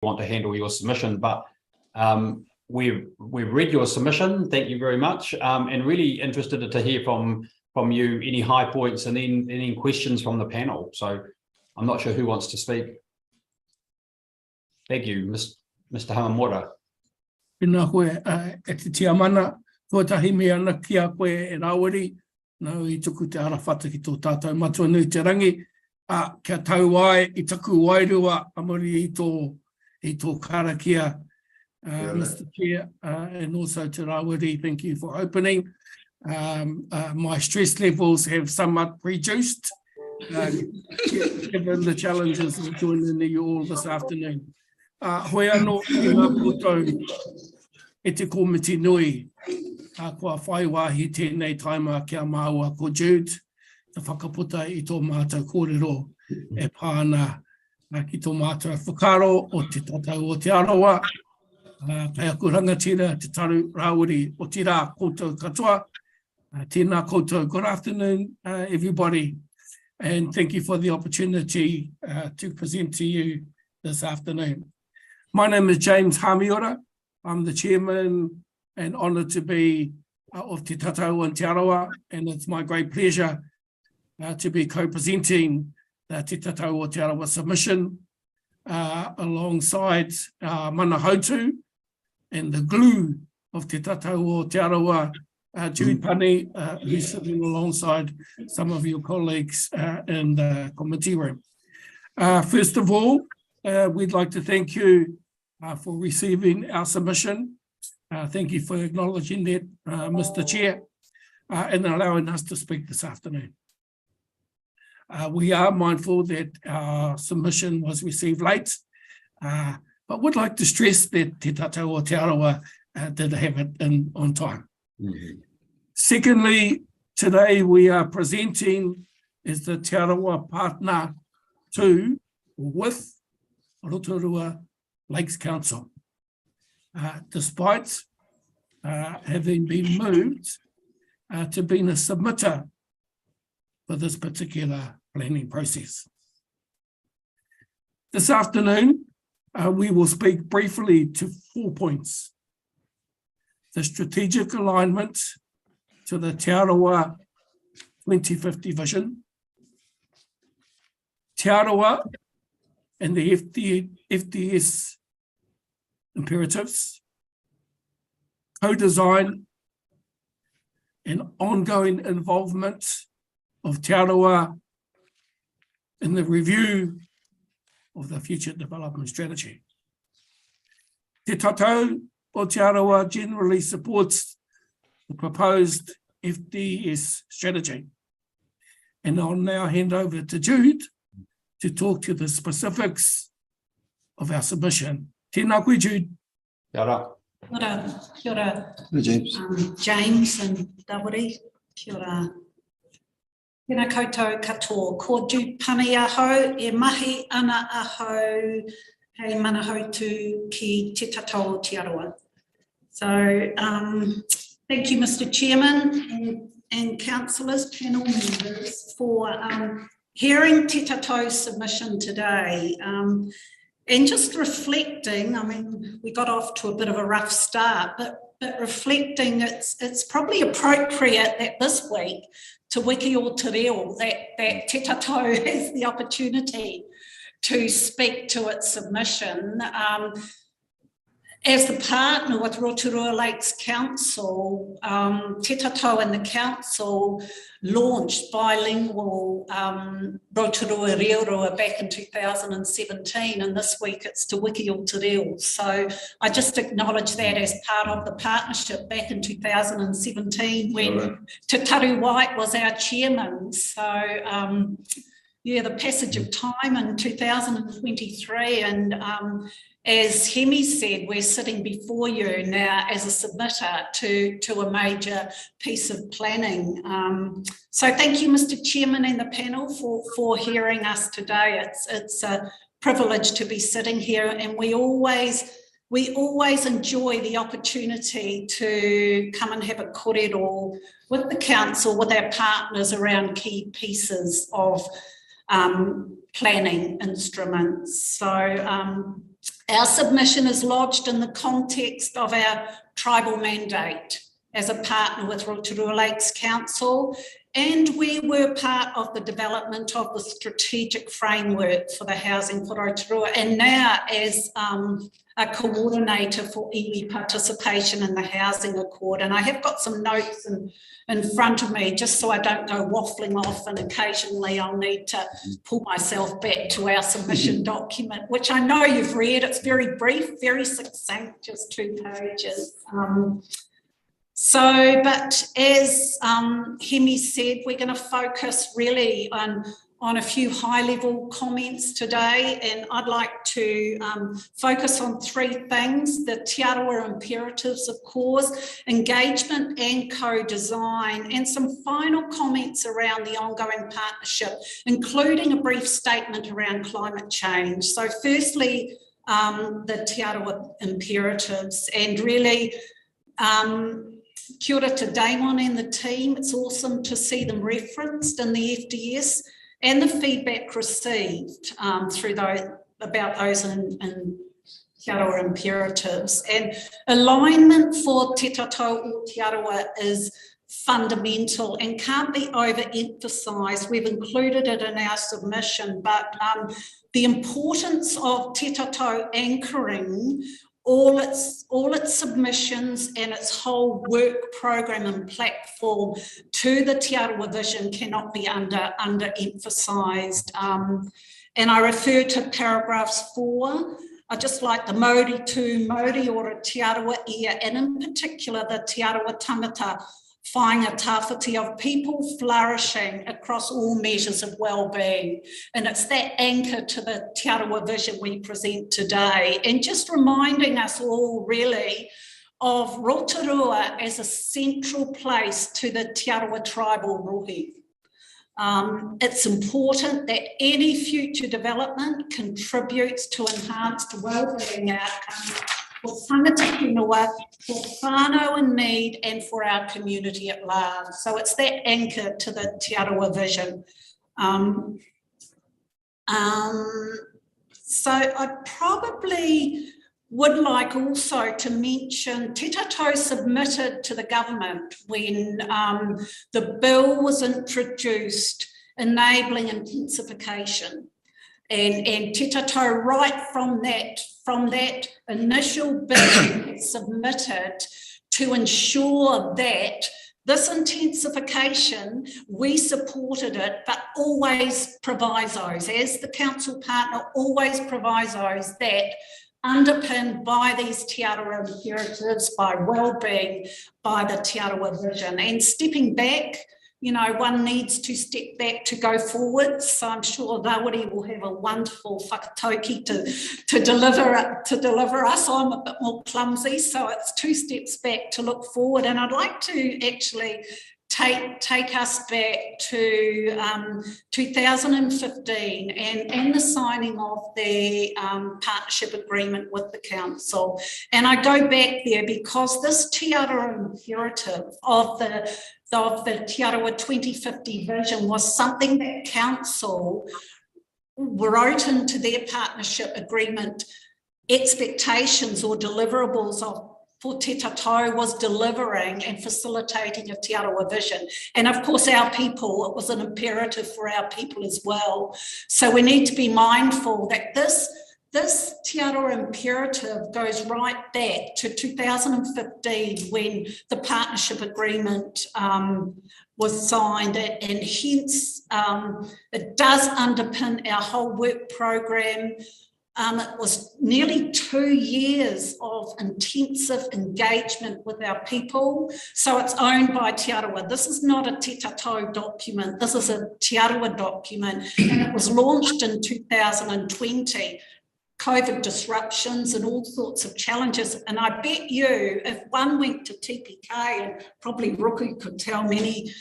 want to handle your submission, but we've read your submission. Thank you very much, and really interested to hear from you any high points and then any questions from the panel. So I'm not sure who wants to speak. Thank you, Mr. Hamamura. Pina koe e te tiamana, tuatahi mea ana ki a koe e Rawiri, nau I tuku te arawhata ki tō tātou matua nui te rangi, kia tau ai I taku wairua amori I tō karakia, Mr. Chair, and also to Rawiri, thank you for opening. My stress levels have somewhat reduced, given the challenges of joining you all this afternoon. Hoi anō I ngā koutou e te komiti nui, kua whai wāhi tēnei taima kia māua ko Jude, te whakaputa I tō mātou kōrero e pāna ki tō mātou whakaro o te tatau o te arawa, kai aku rangatira te taru Rawiri o tira koutou katoa, tēnā koutou, good afternoon everybody, and thank you for the opportunity to present to you this afternoon. My name is James Hamiora. I'm the chairman and honoured to be of Te Tatau and Te Arawa, and it's my great pleasure to be co-presenting the Te Tatau o Te Arawa submission alongside Mana Hautu and the glue of Te Tatau o Te Arawa, Jude Pani, who's sitting alongside some of your colleagues in the committee room. First of all, we'd like to thank you for receiving our submission. Thank you for acknowledging that, Mr. Chair, and allowing us to speak this afternoon. We are mindful that our submission was received late, but would like to stress that Te Tatau o Te Arawa did have it in on time. Mm-hmm. Secondly, today we are presenting as the Te Arawa partner to or with Rotorua Lakes Council, despite having been moved to being a submitter for this particular planning process. This afternoon, we will speak briefly to 4 points. The strategic alignment to the Te Arawa 2050 vision, Te Arawa and the FDS imperatives, co-design and ongoing involvement of Te Arawa in the review of the future development strategy. Te Tatau o Te Arawa generally supports the proposed FDS strategy. And I'll now hand over to Jude to talk to the specifics of our submission. Tēnā koe, Jude. Kia ora. Kia ora. James. James and Rawiri. Kia ora. Tēnā koutou katoa. Ko Jude Pani ahau, e mahi ana ahau, hei mana hautu ki Te Tatau o Te Arawa. So, thank you, Mr. Chairman and councillors, panel members, for hearing Te Tatau's submission today. And just reflecting, I mean, we got off to a bit of a rough start, but reflecting, it's probably appropriate that this week to wiki o te reo, that Te Tatau has the opportunity to speak to its submission. As the partner with Rotorua Lakes Council, Te Tatau and the Council launched bilingual Rotorua Reorua back in 2017, and this week it's Te Wiki o Te Reo. So I just acknowledge that as part of the partnership back in 2017 when Te Taru White was our chairman. So yeah, the passage of time in 2023, and as Hemi said, we're sitting before you now as a submitter to a major piece of planning. So thank you, Mr. Chairman and the panel for hearing us today. It's a privilege to be sitting here, and we always enjoy the opportunity to come and have a kōrero with the council, with our partners around key pieces of planning instruments. So Our submission is lodged in the context of our tribal mandate as a partner with Rotorua Lakes Council, and we were part of the development of the strategic framework for the housing for Rotorua, and now as a coordinator for iwi participation in the housing accord. And I have got some notes in front of me just so I don't go waffling off, and occasionally I'll need to pull myself back to our submission document, which I know you've read. It's very brief, very succinct, just 2 pages. But as Hemi said, we're going to focus really on a few high-level comments today, and I'd like to focus on 3 things: the Te Arawa imperatives, of course, engagement and co-design, and some final comments around the ongoing partnership, including a brief statement around climate change. So firstly, the Te Arawa imperatives, and really kia ora to Damon and the team. It's awesome to see them referenced in the FDS and the feedback received through those in Te Arawa imperatives. And alignment for Te Tatau o Te Arawa is fundamental and can't be overemphasised. We've included it in our submission, but the importance of Te Tatau anchoring all its submissions and its whole work program and platform to the Te Arawa vision cannot be underemphasised. And I refer to paragraphs 4. I just like the Māori to Māori or a Te Arawa ia, and in particular the Te Arawa tangata whāinga tāwhiti of people flourishing across all measures of well-being. And it's that anchor to the Te Arawa vision we present today. And just reminding us all really of Rotorua as a central place to the Te Arawa tribal rohi. It's important that any future development contributes to enhanced well-being outcomes for tangata whenua, for whānau in need, and for our community at large. So it's that anchor to the Te Arawa vision. So I probably would like also to mention Te Tatau submitted to the government when the bill was introduced enabling intensification. And Te Tatau, right from that initial bill submitted to ensure that this intensification, we supported it, but always provisos, as the council partner, always provisos that underpinned by these Te Arawa imperatives, by wellbeing, by the Te Arawa vision. And stepping back, you know, one needs to step back to go forward. So I'm sure Rawiri will have a wonderful whakatauki to deliver us. I'm a bit more clumsy, so it's 2 steps back to look forward. And I'd like to actually take us back to 2015 and the signing of the partnership agreement with the council. And I go back there because this Te Arawa imperative of the Te Arawa 2050 vision was something that council wrote into their partnership agreement expectations or deliverables for Te Tatau was delivering and facilitating a Te Arawa vision. And of course, our people, it was an imperative for our people as well. So we need to be mindful that this Te Arawa imperative goes right back to 2015 when the partnership agreement was signed, and hence it does underpin our whole work program. It was nearly 2 years of intensive engagement with our people. So it's owned by Te Arawa. This is not a Te Tatau document. This is a Te Arawa document, and it was launched in 2020. COVID disruptions and all sorts of challenges. And I bet you, if one went to TPK, and probably Ruku could tell many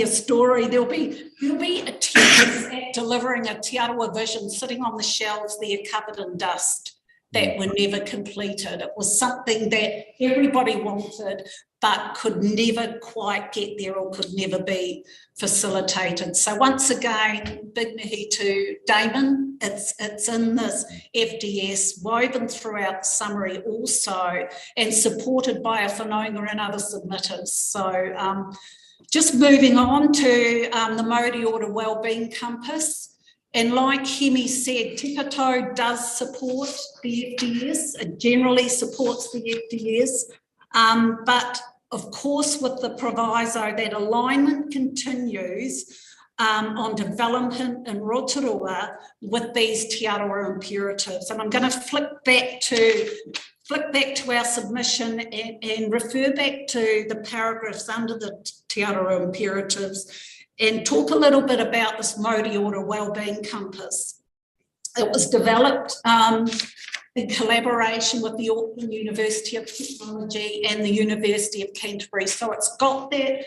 a story, there'll be attempts at delivering a Te Arawa vision sitting on the shelves there covered in dust. that were never completed. It was something that everybody wanted, but could never quite get there or could never be facilitated. So once again, big mihi to Damon. It's in this FDS, woven throughout the summary also, and supported by a whanaunga and other submitters. So just moving on to the Māori Order Wellbeing Compass. And like Hemi said, Te Kato does support the FDS, it generally supports the FDS, but of course with the proviso that alignment continues on development in Rotorua with these Te Arawa imperatives. And I'm going to flick back to our submission and refer back to the paragraphs under the Te Arawa imperatives and talk a little bit about this Māori Order Wellbeing Compass. It was developed in collaboration with the Auckland University of Technology and the University of Canterbury. So it's got that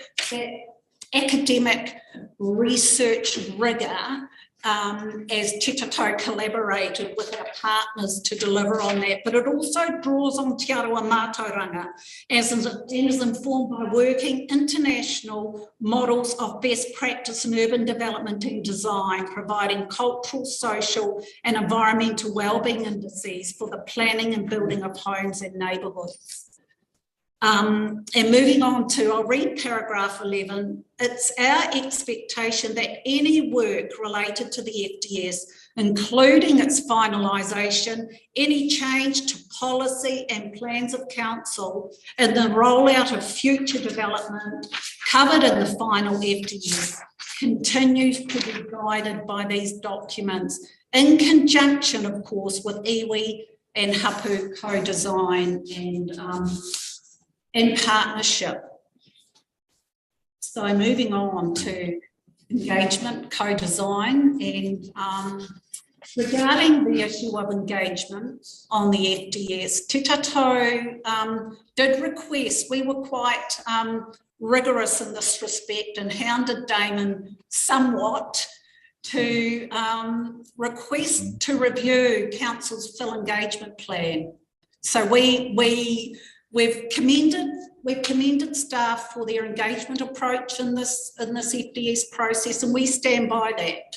academic research rigour as Te Kato collaborated with our partners to deliver on that, but it also draws on Te Arawa mātauranga as is informed by working international models of best practice in urban development and design, providing cultural, social and environmental wellbeing indices for the planning and building of homes and neighbourhoods. And moving on to, I'll read paragraph 11. It's our expectation that any work related to the FDS, including its finalisation, any change to policy and plans of council, and the rollout of future development covered in the final FDS, continues to be guided by these documents, in conjunction, of course, with iwi and hapu co-design and partnership. So moving on to engagement, co-design, and regarding the issue of engagement on the FDS, Te Kato did request, we were quite rigorous in this respect and hounded Damon somewhat to request to review Council's full engagement plan. So we've commended staff for their engagement approach in this FDS process, and we stand by that.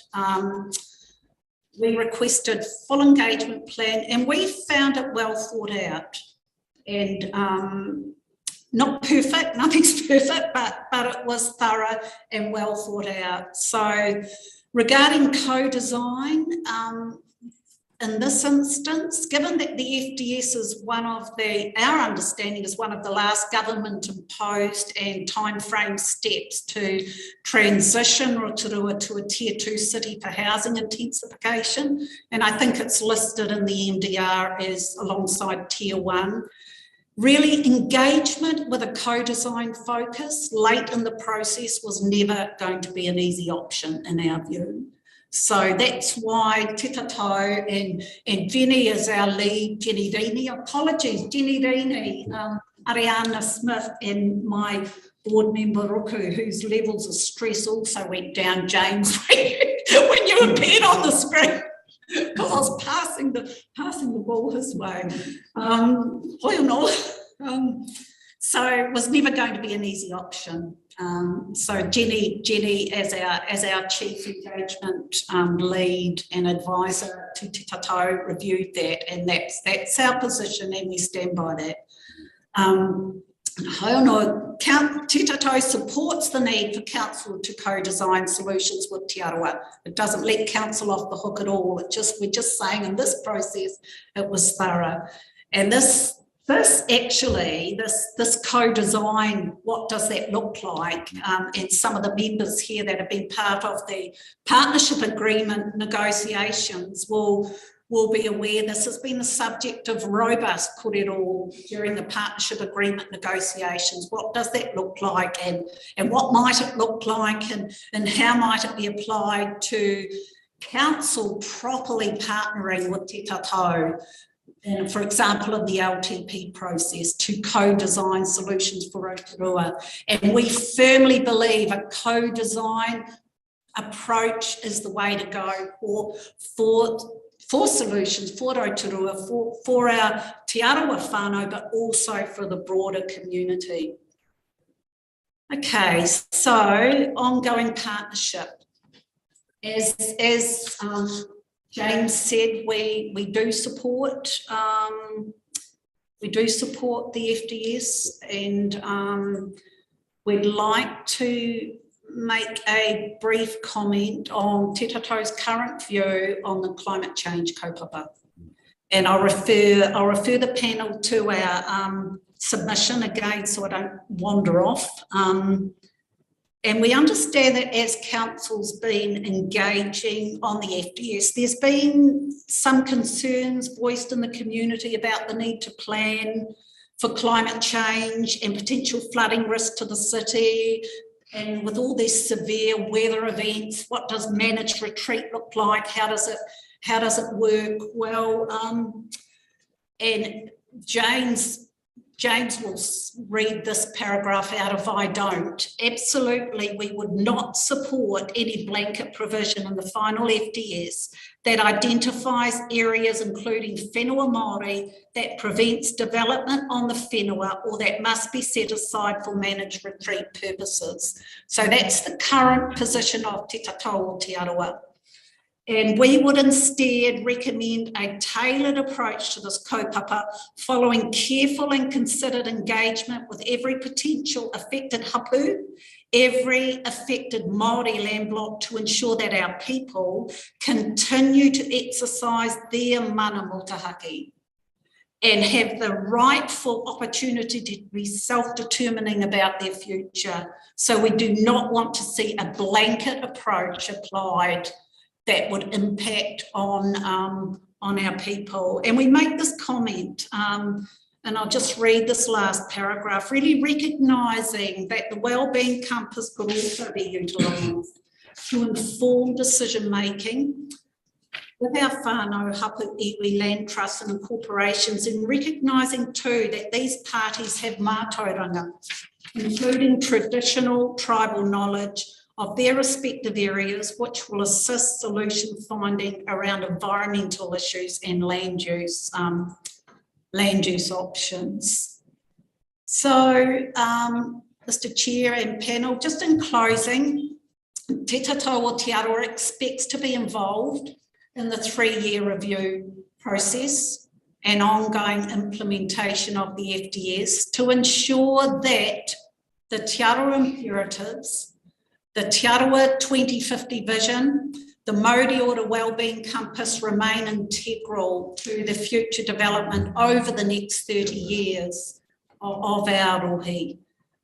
We requested full engagement plan, and we found it well thought out, and not perfect. Nothing's perfect, but it was thorough and well thought out. So regarding co-design, in this instance, given that the FDS is our understanding is one of the last government imposed and timeframe steps to transition Rotorua to a tier 2 city for housing intensification, and I think it's listed in the MDR as alongside tier 1. Really, engagement with a co-design focus late in the process was never going to be an easy option in our view. So that's why Te Kato and Jenny is our lead, Jenny Deeney, Ariana Smith and my board member Roku, whose levels of stress also went down, James, when you appeared on the screen, because I was passing the ball his way. So it was never going to be an easy option. So Jenny as our chief engagement lead and advisor to Te Kato reviewed that, and that's our position, and we stand by that. Te Kato supports the need for council to co-design solutions with Te Arawa. It doesn't let council off the hook at all. We're just saying in this process it was thorough, and this co-design, what does that look like? And some of the members here that have been part of the partnership agreement negotiations will be aware this has been the subject of robust korero during the partnership agreement negotiations. What does that look like, and what might it look like, and how might it be applied to council properly partnering with Te Kato? And for example, in the LTP process, to co-design solutions for Rotorua. And we firmly believe a co-design approach is the way to go for solutions for Rotorua, for our Te Arawa whānau, but also for the broader community. Okay, so ongoing partnership. As James said, we do support the FDS, and we'd like to make a brief comment on Te Tato's current view on the climate change kaupapa. And I'll refer the panel to our submission again, so I don't wander off. And we understand that as council's been engaging on the FDS, there's been some concerns voiced in the community about the need to plan for climate change and potential flooding risk to the city. And with all these severe weather events, what does managed retreat look like? How does it work? Well, and James will read this paragraph out if I don't. Absolutely, we would not support any blanket provision in the final FDS that identifies areas including whenua Māori that prevents development on the whenua or that must be set aside for managed retreat purposes. So that's the current position of Te Tatau o Te Arawa. And we would instead recommend a tailored approach to this kaupapa, following careful and considered engagement with every potential affected hapu, every affected Māori land block, to ensure that our people continue to exercise their mana motahaki and have the rightful opportunity to be self-determining about their future. So we do not want to see a blanket approach applied that would impact on our people. And we make this comment, and I'll just read this last paragraph, really recognising that the wellbeing compass could also be utilised to inform decision-making with our whānau, hapu, iwi, land trusts and corporations, and recognising too that these parties have mātauranga, including traditional tribal knowledge of their respective areas, which will assist solution finding around environmental issues and land use options. So, Mr. Chair and panel, just in closing, Te Tatau o Te Arawa expects to be involved in the 3-year review process and ongoing implementation of the FDS to ensure that the Te Arawa imperatives, the Te Arawa 2050 vision, the Māori Order Wellbeing Compass remain integral to the future development over the next 30 years of Aotearoa.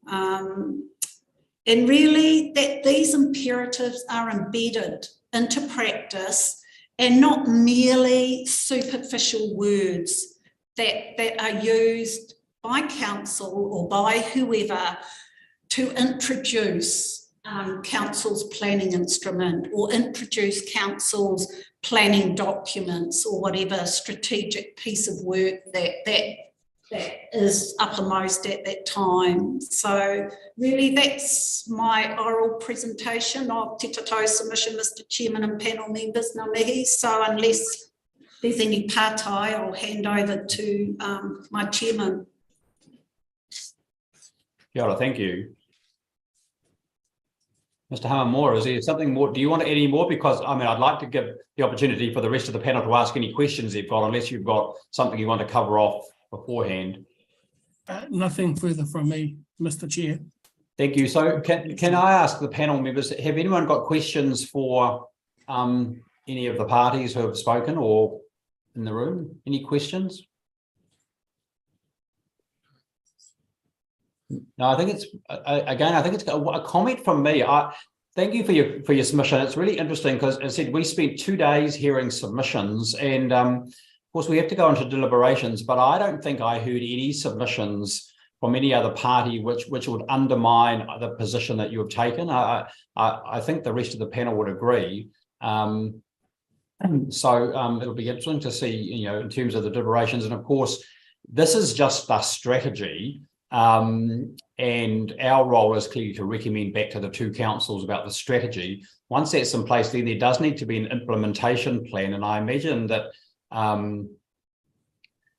And really that these imperatives are embedded into practice and not merely superficial words that are used by council or by whoever to introduce council's planning instrument or introduce council's planning documents or whatever strategic piece of work that is uppermost at that time. So really that's my oral presentation of Te Tatau's submission, Mr. Chairman and panel members, ngā mihi. So unless there's any pātai, I'll hand over to my chairman. Kia ora, thank you. Mr. Hamamora, is there something more? Do you want to add any more? Because I mean, I'd like to give the opportunity for the rest of the panel to ask any questions they've got, unless you've got something you want to cover off beforehand. Nothing further from me, Mr. Chair. Thank you. So can I ask the panel members, have anyone got questions for any of the parties who have spoken or in the room? Any questions? No, I think it's again. I think it's a comment from me. Thank you for your submission. It's really interesting because, as I said, we spent 2 days hearing submissions, and of course we have to go into deliberations. But I don't think I heard any submissions from any other party which would undermine the position that you have taken. I think the rest of the panel would agree. So it'll be interesting to see, in terms of the deliberations, and of course, this is just a strategy. And our role is clearly to recommend back to the two councils about the strategy. Once that's in place, then there does need to be an implementation plan. And I imagine that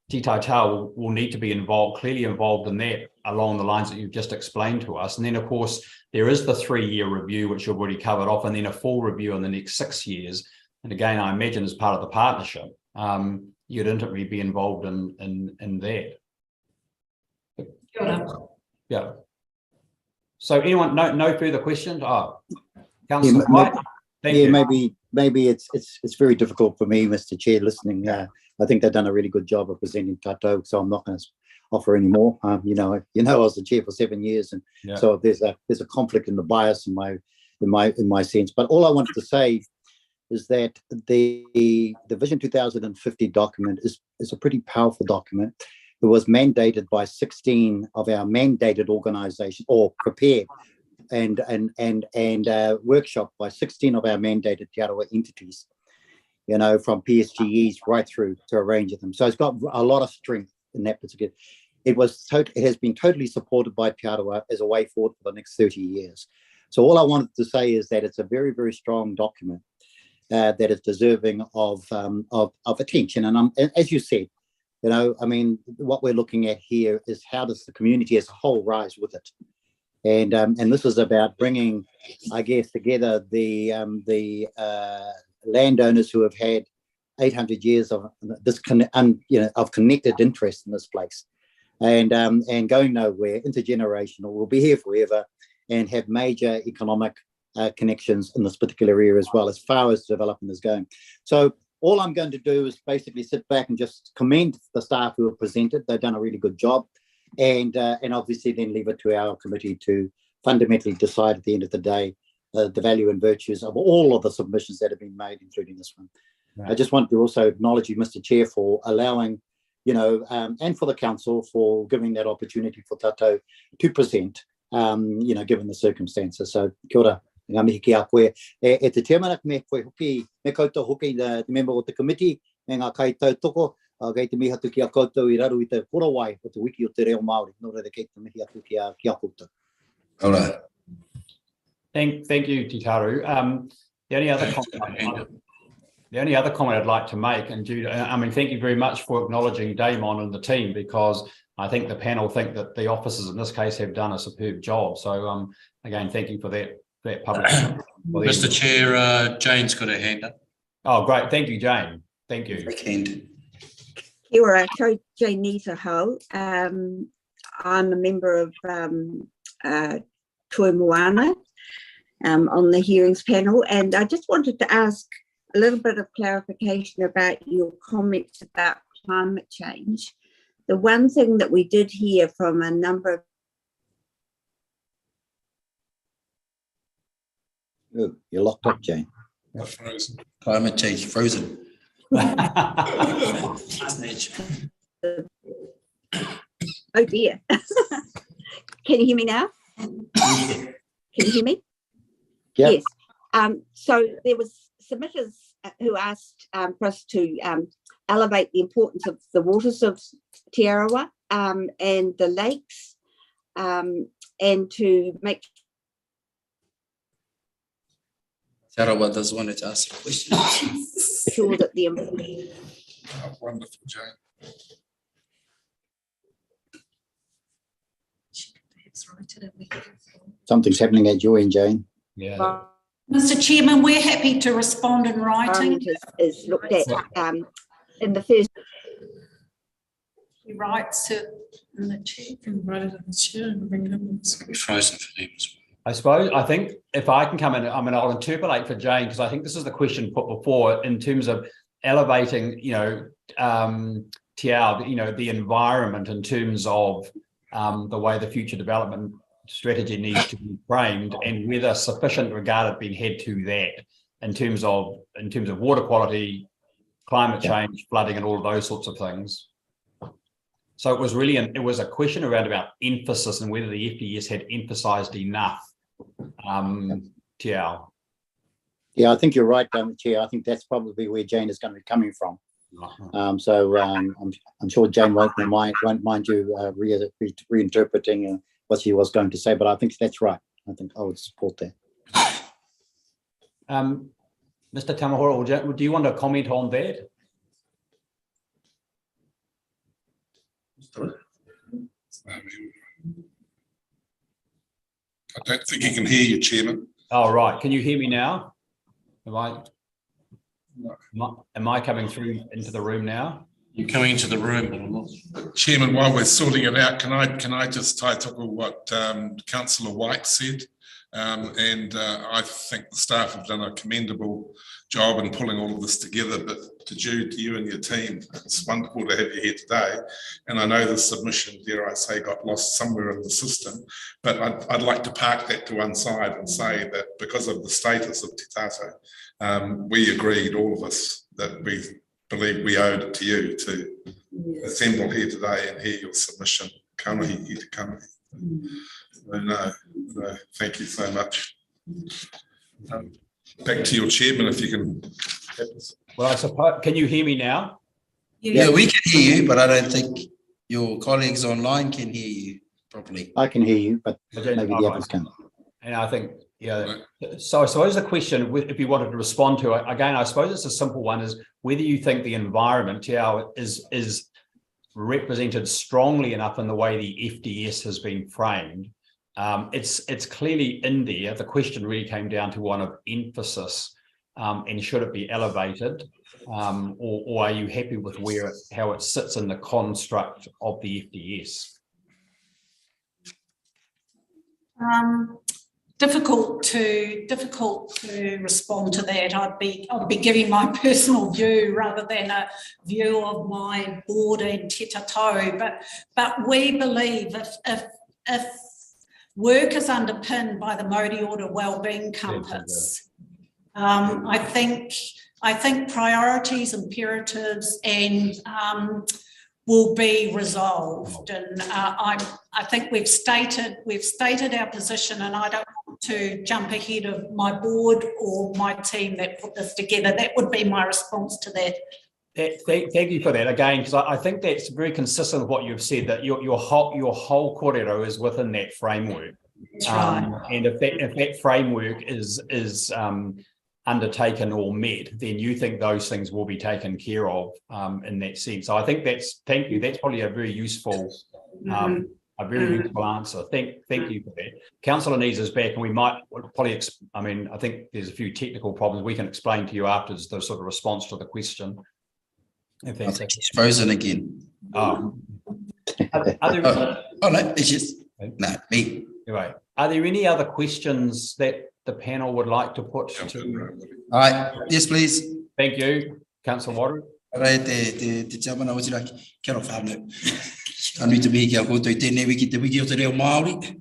Te Tai Tau will need to be clearly involved in that along the lines that you've just explained to us. And then, of course, there is the 3-year review, which you've already covered off, and then a full review in the next 6 years. And again, I imagine as part of the partnership, you'd intimately be involved in that. Yeah. So anyone, no further questions? Councillor White, thank you. Maybe it's very difficult for me, Mr. Chair, listening. I think they've done a really good job of presenting Tato, so I'm not going to offer any more. You know, I was the chair for 7 years, and so there's a conflict in the bias in my sense. But all I wanted to say is that the Vision 2050 document is a pretty powerful document. It was mandated by 16 of our mandated organisations, or prepared and workshopped by 16 of our mandated Te Arawa entities, you know, from PSGEs right through to a range of them. So it's got a lot of strength in that particular. It has been totally supported by Te Arawa as a way forward for the next 30 years. So all I wanted to say is that it's a very, very strong document that is deserving of attention. And as you said, you know, I mean, what we're looking at here is how does the community as a whole rise with it, and this is about bringing, I guess, together the landowners who have had 800 years of this of connected interest in this place, and going nowhere, intergenerational, will be here forever, and have major economic connections in this particular area as well, as far as development is going. So all I'm going to do is basically sit back and just commend the staff who have presented. They've done a really good job, and obviously then leave it to our committee to fundamentally decide at the end of the day the value and virtues of all of the submissions that have been made, including this one. Right. I just want to also acknowledge you, Mr. Chair, for allowing, you know, and for the council for giving that opportunity for Tato to present, you know, given the circumstances. So kia ora. Ngā mihi ki a koe. E te tiamana me koe hoki, me koutou hoki the member of the committee, me ngā kai tautoko, kei te mihi atu ki a koutou I raru I te korawai o te wiki o te reo Māori. Nō reira kei te mihi atu ki a koutou. All right. Thank you, Titaru. The only other comment I'd like to make, and I mean, thank you very much for acknowledging Damon and the team, because I think the panel think that the officers in this case have done a superb job. So again, thank you for that public. Mr. Chair, Jane's got her hand up. Oh, great. Thank you, Jane. Thank you. Hand. Kia ora, ko Jane Nita Ho. I'm a member of Toi Moana on the hearings panel, and I just wanted to ask a little bit of clarification about your comments about climate change. The one thing that we did hear from a number of Oh, you're locked up, Jane. Frozen. Climate change, frozen. oh dear. Can you hear me now? Can you hear me? Yep. Yes. So there was submitters who asked for us to elevate the importance of the waters of Te Arawa and the lakes, and to make Te Arawa does want to ask a question. sure that the Wonderful, Jane. Something's happening at your end, Jane. Yeah. Mr. Chairman, we're happy to respond in writing. is looked at in the first. He writes it in the chair. We're frozen for them as well. I think if I can come in, I mean, I'll interpolate for Jane, because I think this is the question put before in terms of elevating, you know, Te Ao, you know, the environment in terms of the way the future development strategy needs to be framed, and whether sufficient regard had been had to that in terms of water quality, climate change, flooding, and all of those sorts of things. So it was really it was a question around about emphasis and whether the FDS had emphasised enough Te Ao. Yeah, I think you're right, Chair. I think that's probably where Jane is going to be coming from. So I'm sure Jane won't mind you reinterpreting what she was going to say, but I think that's right. I think I would support that. Mr. Tamahora, do you want to comment on that? I don't think he can hear you, Chairman. Oh, right. Can you hear me now? Am I coming through into the room now? You're coming into the room, but I'm not. Chairman, while we're sorting it out, can I just tie up what Councillor White said? I think the staff have done a commendable job in pulling all of this together, but to Jude, to you and your team, it's wonderful to have you here today. And I know the submission, dare I say, got lost somewhere in the system, but I'd like to park that to one side and say that because of the status of Te Tato, we agreed, all of us, that we believe we owed it to you to assemble here today and hear your submission. Kanohi i te kanohi. No, thank you so much. Back to your chairman, if you can. Well, I suppose, can you hear me now? Yeah, we can hear you, but I don't think your colleagues online can hear you properly. I can hear you, but maybe the others can. And I think, so I suppose the question, if you wanted to respond to it, again, I suppose it's a simple one, is whether you think the environment is represented strongly enough in the way the FDS has been framed. It's clearly in there. The question really came down to one of emphasis, and should it be elevated, or are you happy with how it sits in the construct of the FDS? Difficult to respond to that. I'd be giving my personal view rather than a view of my board and Te Tato. But we believe if work is underpinned by the Māori Order Wellbeing Compass, I think priorities, imperatives, and will be resolved. And I think we've stated our position, and I don't want to jump ahead of my board or my team that put this together. That would be my response to that. Thank you for that again, because I think that's very consistent with what you've said, that your whole kōrero is within that framework. That's right. And if that framework is undertaken or met, then you think those things will be taken care of in that sense. So I think thank you. That's probably a very useful answer. Thank you for that. Councillor Nees is back, and we might probably, I think there's a few technical problems we can explain to you after the sort of response to the question. I think he's frozen again. Oh. No, it's just me. Anyway, are there any other questions that the panel would like to put to? All right, yes, please. Thank you, Councillor Water. Right, te chamana was like, care of family. I need to be here. Go to the wiki, the wiki of the real Maori.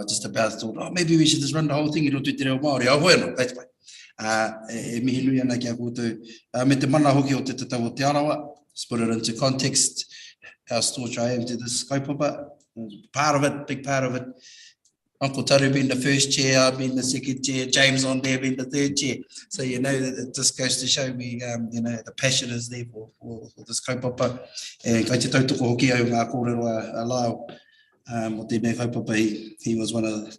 Just about thought, maybe we should just run the whole thing into the real Maori. Oh, well, that's fine. Mihinui ana kia koutou me te mana hoki o te tatau o te arawa. Let's put it into context. How staunch I am to this kaupapa. Part of it, big part of it. Uncle Taru being the first chair, I've been the second chair, James on there being the third chair. So you know that it just goes to show me, the passion is there for this kaupapa. And kai te tautoko hoki au ngā kōrero a Lyle, o tēnei kaupapa, he was one of the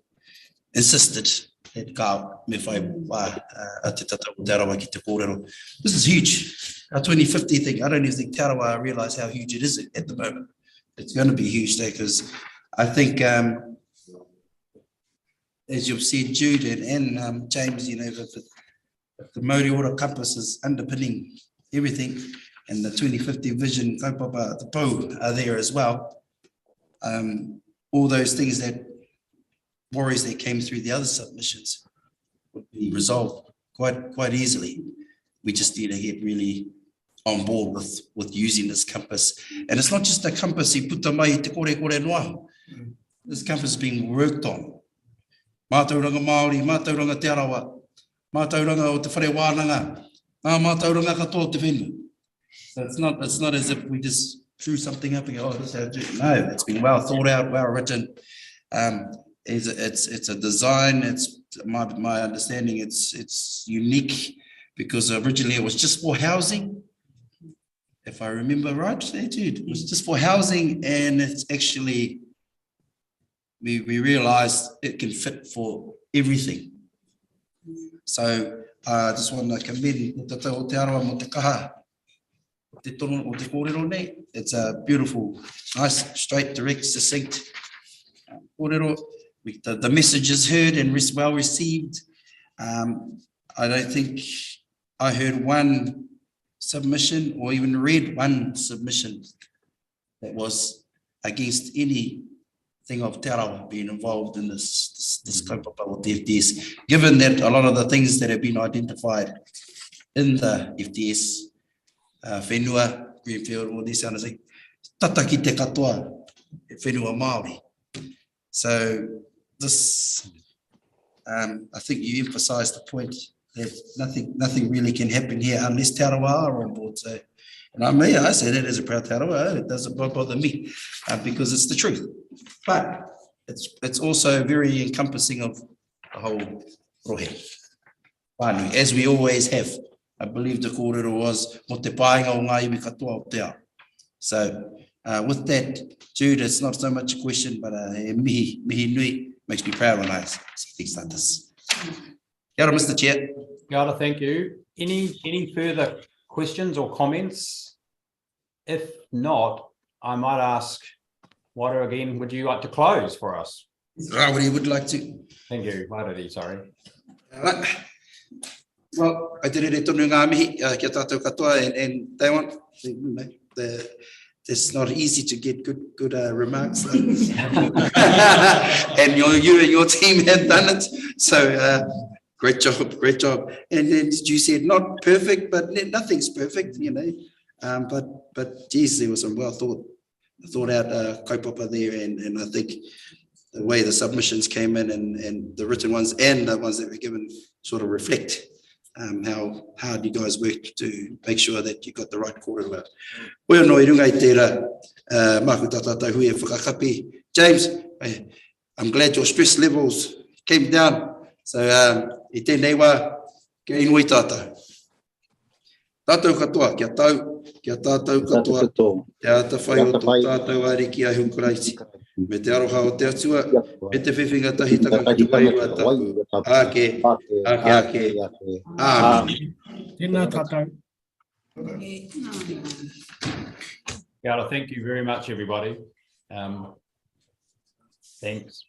insisted that ka me whai wā a te tatau o te arawa ki te kōrero. This is huge. Our 2050 thing, I don't even think Te Arawa realise how huge it is at the moment. It's going to be huge though, because I think, as you've said, Jude and James, the Māori Order Compass is underpinning everything, and the 2050 vision, kaupapa, the pou are there as well. All those things that worries that came through the other submissions would be resolved quite easily. We just need to get really on board with using this compass. And it's not just a compass, I puta mai te kore noa. This compass is being worked on. Mātauranga Māori, mātauranga te arawa, mātauranga o te whare wānanga, mātauranga katoa te whenua. So it's not as if we just threw something up and go, oh, this is how to do it. No, it's been well thought out, well written. It's a design, it's my understanding, it's unique because originally it was just for housing. if I remember right, it was just for housing, and it's actually, we realized it can fit for everything. So I just want to commend te tau o te aroa mo te kaha, te tono o te kōrero nei. It's a beautiful, nice, straight, direct, succinct kōrero. The message is heard and well received. I don't think I heard one submission or even read one submission that was against anything of Te Arawa being involved in this kaupapa o the FDS, given that a lot of the things that have been identified in the FDS, whenua, Greenfield, all these others, tata ki te katoa, whenua Māori. So this, I think you emphasised the point that nothing really can happen here unless Te Arawa are on board. So, and I say that as a proud Te Arawa, it doesn't bother me because it's the truth. But it's also very encompassing of the whole rohe. Whānui, as we always have. I believe the kōrero was mo te pāinga o ngā iwi katoa o te ao. So with that, Jude, it's not so much a question, but mihi nui makes me proud when I see things like this. Kia ora, Mr. Chair. Kia ora, thank you. Any further questions or comments? If not, I might ask, Water again, would you like to close for us? Rawiri would like to. Thank you, Mariri, sorry. Well, I did it tonu ngā mihi kia tātou katoa, and they want, it's not easy to get good remarks. And you and your team have done it. So great job. And then you said not perfect, but nothing's perfect, you know. But geez, there was some well thought out kaupapa there, and I think the way the submissions came in and the written ones and the ones that were given sort of reflect how hard you guys worked to make sure that you got the right kōrero. Koe no I runga I tērā, māku tātātou hui e whakakapi. James, I'm glad your stress levels came down. So I tēnei wā, kia inui tātou. Tātou katoa, kia tātou katoa, kia ata whai o tō tātou ariki ai hunkuraiti. Me te aroha o te atua, me te whiwhinga tahi takaku wai wa taku. Ake. Amen. Tēnā tātou. Kia ora, thank you very much, everybody. Thanks.